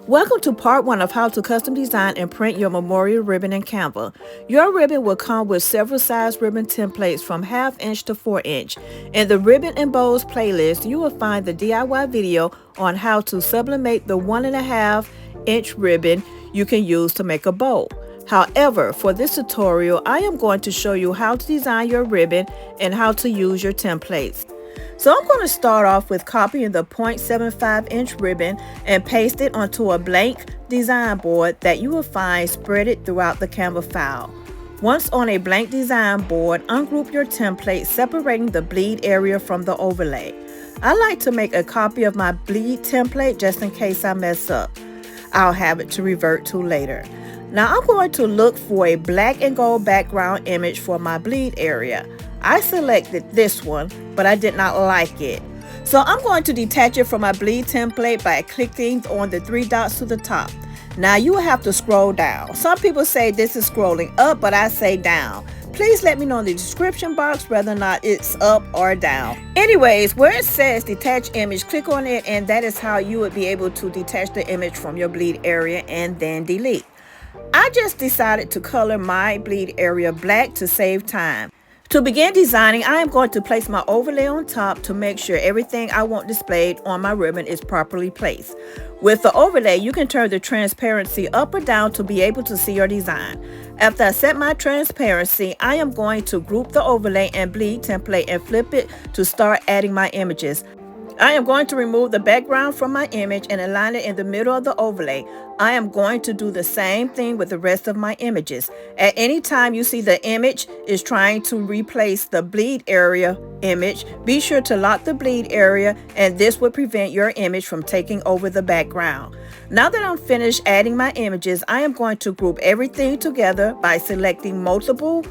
Welcome to part 1 of how to custom design and print your memorial ribbon in Canva. Your ribbon will come with several size ribbon templates from 1/2 inch to 4 inch. In the Ribbon and Bows playlist, you will find the DIY video on how to sublimate the 1.5 inch ribbon you can use to make a bow. However, for this tutorial, I am going to show you how to design your ribbon and how to use your templates. So I'm going to start off with copying the 0.75 inch ribbon and paste it onto a blank design board that you will find spread throughout the Canva file. Once on a blank design board, ungroup your template, separating the bleed area from the overlay. I like to make a copy of my bleed template just in case I mess up. I'll have it to revert to later. Now I'm going to look for a black and gold background image for my bleed area. I selected this one, but I did not like it. So I'm going to detach it from my bleed template by clicking on the 3 dots to the top. Now you will have to scroll down. Some people say this is scrolling up, but I say down. Please let me know in the description box whether or not it's up or down. Anyways, where it says detach image, click on it, and that is how you would be able to detach the image from your bleed area and then delete. I just decided to color my bleed area black to save time. To begin designing, I am going to place my overlay on top to make sure everything I want displayed on my ribbon is properly placed. With the overlay, you can turn the transparency up or down to be able to see your design. After I set my transparency, I am going to group the overlay and bleed template and flip it to start adding my images. I am going to remove the background from my image and align it in the middle of the overlay. I am going to do the same thing with the rest of my images. At any time you see the image is trying to replace the bleed area image, be sure to lock the bleed area, and this will prevent your image from taking over the background. Now that I'm finished adding my images, I am going to group everything together by selecting multiple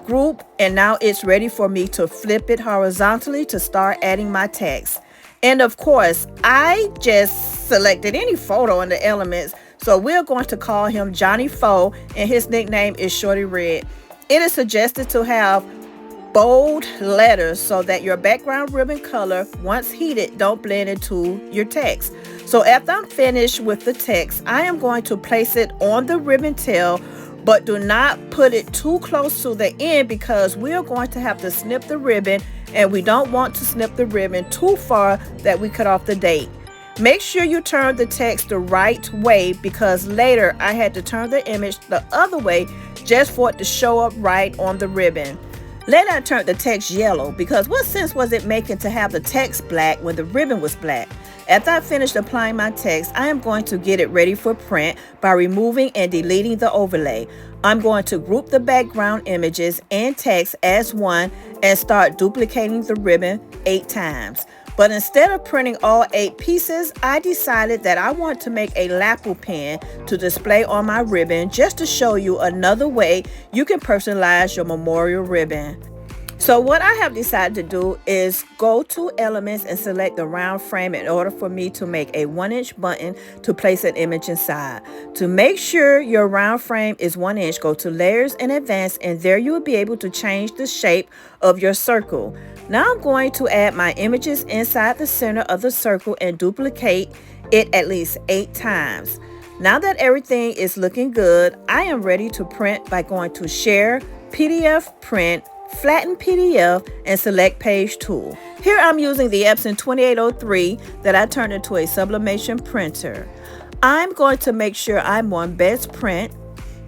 group, and now it's ready for me to flip it horizontally to start adding my text. And of course, I just selected any photo in the elements, so we're going to call him Johnny Foe, and his nickname is Shorty Red. It is suggested to have bold letters so that your background ribbon color, once heated, don't blend into your text. So after I'm finished with the text, I am going to place it on the ribbon tail, but do not put it too close to the end because we are going to have to snip the ribbon, and we don't want to snip the ribbon too far that we cut off the date. Make sure you turn the text the right way because later I had to turn the image the other way just for it to show up right on the ribbon. Later I turned the text yellow because what sense was it making to have the text black when the ribbon was black? After I finished applying my text, I am going to get it ready for print by removing and deleting the overlay. I'm going to group the background images and text as one and start duplicating the ribbon 8 times. But instead of printing all 8 pieces, I decided that I want to make a lapel pin to display on my ribbon just to show you another way you can personalize your memorial ribbon. So what I have decided to do is go to elements and select the round frame in order for me to make a 1-inch button to place an image inside. To make sure your round frame is 1 inch, go to layers and advanced, and there you will be able to change the shape of your circle. Now I'm going to add my images inside the center of the circle and duplicate it at least 8 times. Now that everything is looking good, I am ready to print by going to Share, PDF, Print, Flatten PDF, and select Page Tool. Here I'm using the Epson 2803 that I turned into a sublimation printer. I'm going to make sure I'm on Best Print.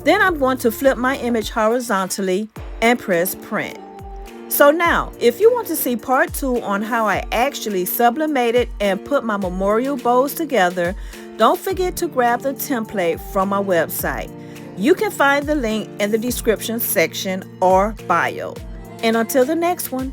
Then I'm going to flip my image horizontally and press Print. So now, if you want to see part 2 on how I actually sublimated and put my memorial bows together, don't forget to grab the template from my website. You can find the link in the description section or bio. And until the next one.